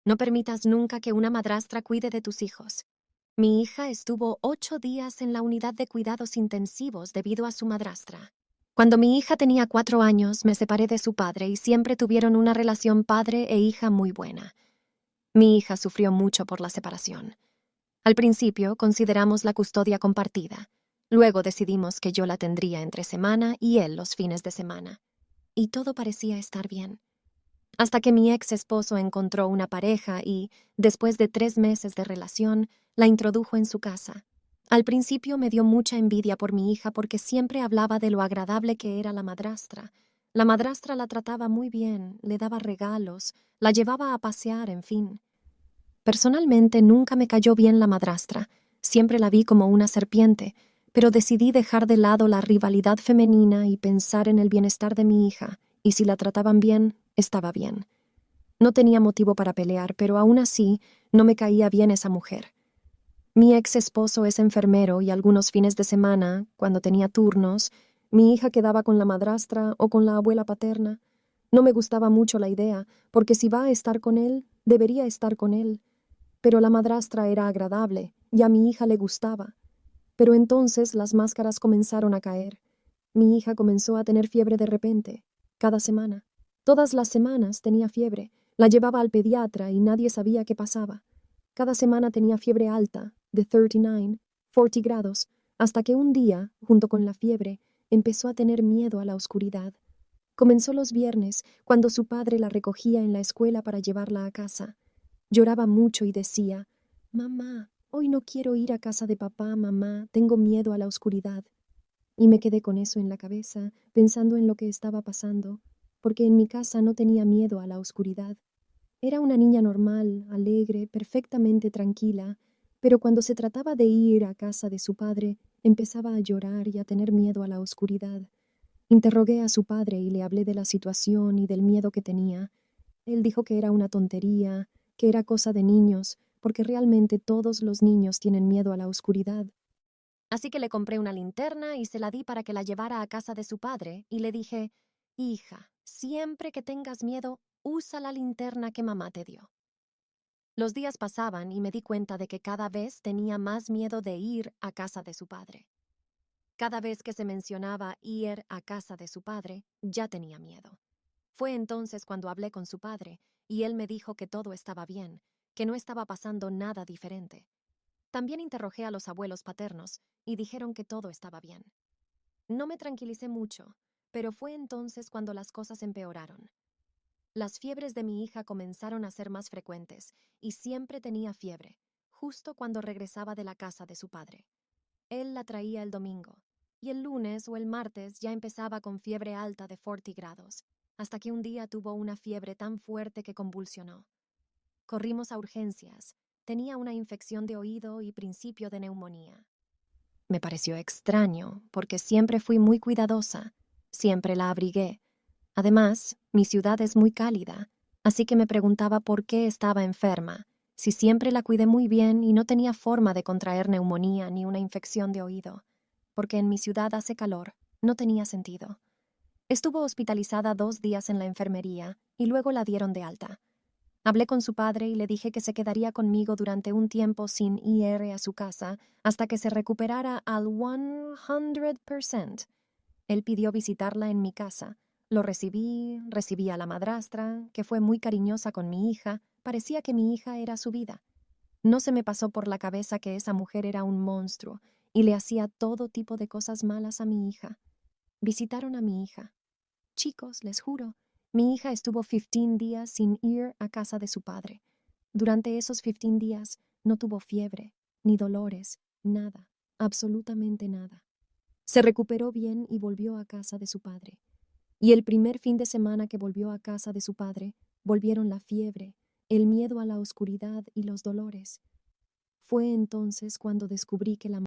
No permitas nunca que una madrastra cuide de tus hijos. Mi hija estuvo 8 días en la unidad de cuidados intensivos debido a su madrastra. Cuando mi hija tenía 4 años, me separé de su padre y siempre tuvieron una relación padre e hija muy buena. Mi hija sufrió mucho por la separación. Al principio consideramos la custodia compartida. Luego decidimos que yo la tendría entre semana y él los fines de semana. Y todo parecía estar bien. Hasta que mi ex esposo encontró una pareja y, después de 3 meses de relación, la introdujo en su casa. Al principio me dio mucha envidia por mi hija porque siempre hablaba de lo agradable que era la madrastra. La madrastra la trataba muy bien, le daba regalos, la llevaba a pasear, en fin. Personalmente nunca me cayó bien la madrastra, siempre la vi como una serpiente, pero decidí dejar de lado la rivalidad femenina y pensar en el bienestar de mi hija, y si la trataban bien, estaba bien. No tenía motivo para pelear, pero aún así no me caía bien esa mujer. Mi ex esposo es enfermero y algunos fines de semana, cuando tenía turnos, mi hija quedaba con la madrastra o con la abuela paterna. No me gustaba mucho la idea, porque si va a estar con él, debería estar con él. Pero la madrastra era agradable y a mi hija le gustaba. Pero entonces las máscaras comenzaron a caer. Mi hija comenzó a tener fiebre de repente, cada semana. Todas las semanas tenía fiebre. La llevaba al pediatra y nadie sabía qué pasaba. Cada semana tenía fiebre alta, de 39, 40 grados, hasta que un día, junto con la fiebre, empezó a tener miedo a la oscuridad. Comenzó los viernes, cuando su padre la recogía en la escuela para llevarla a casa. Lloraba mucho y decía: «Mamá, hoy no quiero ir a casa de papá, mamá, tengo miedo a la oscuridad». Y me quedé con eso en la cabeza, pensando en lo que estaba pasando, porque en mi casa no tenía miedo a la oscuridad. Era una niña normal, alegre, perfectamente tranquila, pero cuando se trataba de ir a casa de su padre, empezaba a llorar y a tener miedo a la oscuridad. Interrogué a su padre y le hablé de la situación y del miedo que tenía. Él dijo que era una tontería, que era cosa de niños, porque realmente todos los niños tienen miedo a la oscuridad. Así que le compré una linterna y se la di para que la llevara a casa de su padre y le dije: «Hija, siempre que tengas miedo, usa la linterna que mamá te dio». Los días pasaban y me di cuenta de que cada vez tenía más miedo de ir a casa de su padre. Cada vez que se mencionaba ir a casa de su padre, ya tenía miedo. Fue entonces cuando hablé con su padre y él me dijo que todo estaba bien, que no estaba pasando nada diferente. También interrogué a los abuelos paternos y dijeron que todo estaba bien. No me tranquilicé mucho, pero fue entonces cuando las cosas empeoraron. Las fiebres de mi hija comenzaron a ser más frecuentes y siempre tenía fiebre, justo cuando regresaba de la casa de su padre. Él la traía el domingo, y el lunes o el martes ya empezaba con fiebre alta de 40 grados, hasta que un día tuvo una fiebre tan fuerte que convulsionó. Corrimos a urgencias. Tenía una infección de oído y principio de neumonía. Me pareció extraño, porque siempre fui muy cuidadosa, siempre la abrigué. Además, mi ciudad es muy cálida, así que me preguntaba por qué estaba enferma, si siempre la cuidé muy bien y no tenía forma de contraer neumonía ni una infección de oído, porque en mi ciudad hace calor, no tenía sentido. Estuvo hospitalizada 2 días en la enfermería y luego la dieron de alta. Hablé con su padre y le dije que se quedaría conmigo durante un tiempo sin ir a su casa hasta que se recuperara al 100%. Él pidió visitarla en mi casa. Lo recibí a la madrastra, que fue muy cariñosa con mi hija. Parecía que mi hija era su vida. No se me pasó por la cabeza que esa mujer era un monstruo y le hacía todo tipo de cosas malas a mi hija. Visitaron a mi hija. Chicos, les juro, mi hija estuvo 15 días sin ir a casa de su padre. Durante esos 15 días no tuvo fiebre, ni dolores, nada, absolutamente nada. Se recuperó bien y volvió a casa de su padre. Y el primer fin de semana que volvió a casa de su padre, volvieron la fiebre, el miedo a la oscuridad y los dolores. Fue entonces cuando descubrí que la